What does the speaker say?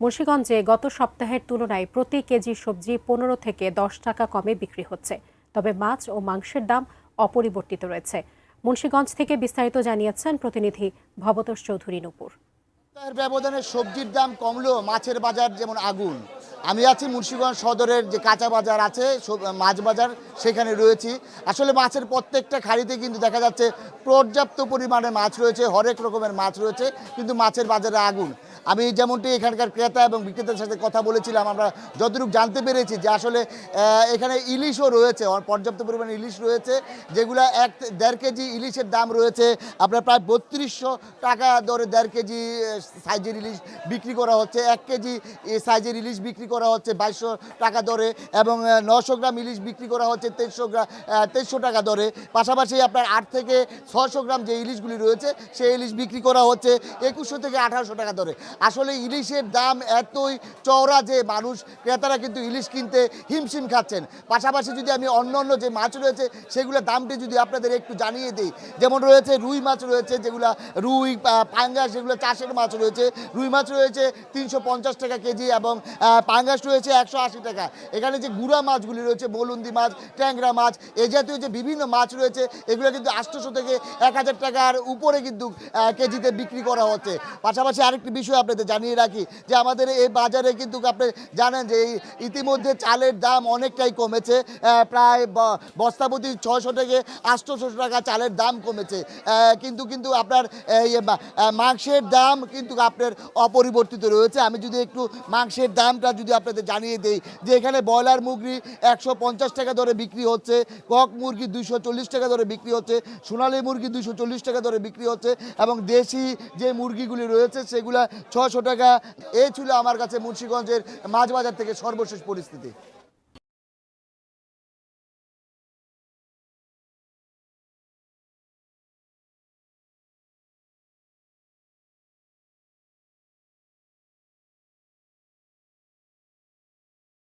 মুন্সিগঞ্জে গত সপ্তাহের তুলনায় প্রতি কেজি সবজি 15 থেকে 10 টাকা কমে বিক্রি হচ্ছে, তবে মাছ ও মাংসের দাম অপরিবর্তিত রয়েছে। মুন্সিগঞ্জ থেকে বিস্তারিত জানিয়েছেন প্রতিনিধি ভবতোষ চৌধুরী নূপুর। ব্যবধানে সবজির দাম কমলেও মাছের বাজার যেমন আগুন। আমি আছি মুন্সিগঞ্জ সদরের যে কাঁচা বাজার আছে, মাছ বাজার, সেখানে রয়েছি। আসলে মাছের প্রত্যেকটা খাড়িতে কিন্তু দেখা যাচ্ছে পর্যাপ্ত পরিমাণে মাছ রয়েছে, হরেক রকমের মাছ রয়েছে, কিন্তু মাছের বাজারে আগুন। আমি যেমনটি এখানকার ক্রেতা এবং বিক্রেতার সাথে কথা বলেছিলাম, আমরা যতটুকু জানতে পেরেছি যে আসলে এখানে ইলিশও রয়েছে, পর্যাপ্ত পরিমাণে ইলিশ রয়েছে, যেগুলো 1-1.5 কেজি ইলিশের দাম রয়েছে আপনার প্রায় 3200 টাকা দরে 1.5 কেজি সাইজের ইলিশ বিক্রি করা হচ্ছে। 1 কেজি সাইজের ইলিশ বিক্রি করা হচ্ছে 2200 টাকা দরে, এবং 900 গ্রাম ইলিশ বিক্রি করা হচ্ছে 2300 টাকা দরে। পাশাপাশি আপনার 8 থেকে 600 গ্রাম যে ইলিশগুলি রয়েছে সেই ইলিশ বিক্রি করা হচ্ছে 2100 থেকে 1800 টাকা দরে। আসলে ইলিশের দাম এতই চওড়া যে মানুষ ক্রেতারা কিন্তু ইলিশ কিনতে হিমশিম খাচ্ছেন। পাশাপাশি যদি আমি অন্য যে মাছ রয়েছে সেগুলোর দামটি যদি আপনাদের একটু জানিয়ে দিই, যেমন রয়েছে রুই মাছ রয়েছে, যেগুলো রুই পাঙ্গাস, যেগুলো চাষের মাছ রয়েছে। রুই মাছ রয়েছে 350 টাকা কেজি, এবং পাঙ্গাস রয়েছে 180 টাকা। এখানে যে গুড়া মাছগুলি রয়েছে, বলুন্দি মাছ, ট্যাংরা মাছ, এ জাতীয় যে বিভিন্ন মাছ রয়েছে, এগুলো কিন্তু 800 থেকে 1000 টাকার উপরে কিন্তু কেজিতে বিক্রি করা হচ্ছে। পাশাপাশি আরেকটি বিষয় আপনাদের জানিয়ে রাখি যে আমাদের এই বাজারে কিন্তু আপনি জানেন যে ইতিমধ্যে চালের দাম অনেকটাই কমেছে, প্রায় বস্তাপতি 600 থেকে 800 টাকা চালের দাম কমেছে, কিন্তু আপনার মাংসের দাম কিন্তু আপনার অপরিবর্তিত রয়েছে। আমি যদি একটু মাংসের দামটা যদি আপনাদের জানিয়ে দিই, যে এখানে ব্রয়লার মুরগি 150 টাকা দরে বিক্রি হচ্ছে, কক মুরগি 240 টাকা দরে বিক্রি হচ্ছে, সোনালী মুরগি 240 টাকা দরে বিক্রি হচ্ছে, এবং দেশি যে মুরগিগুলি রয়েছে সেগুলা 600 টাকা। এই ছিল আমার কাছে মুন্সিগঞ্জের মাছ বাজার থেকে সর্বশেষ পরিস্থিতি।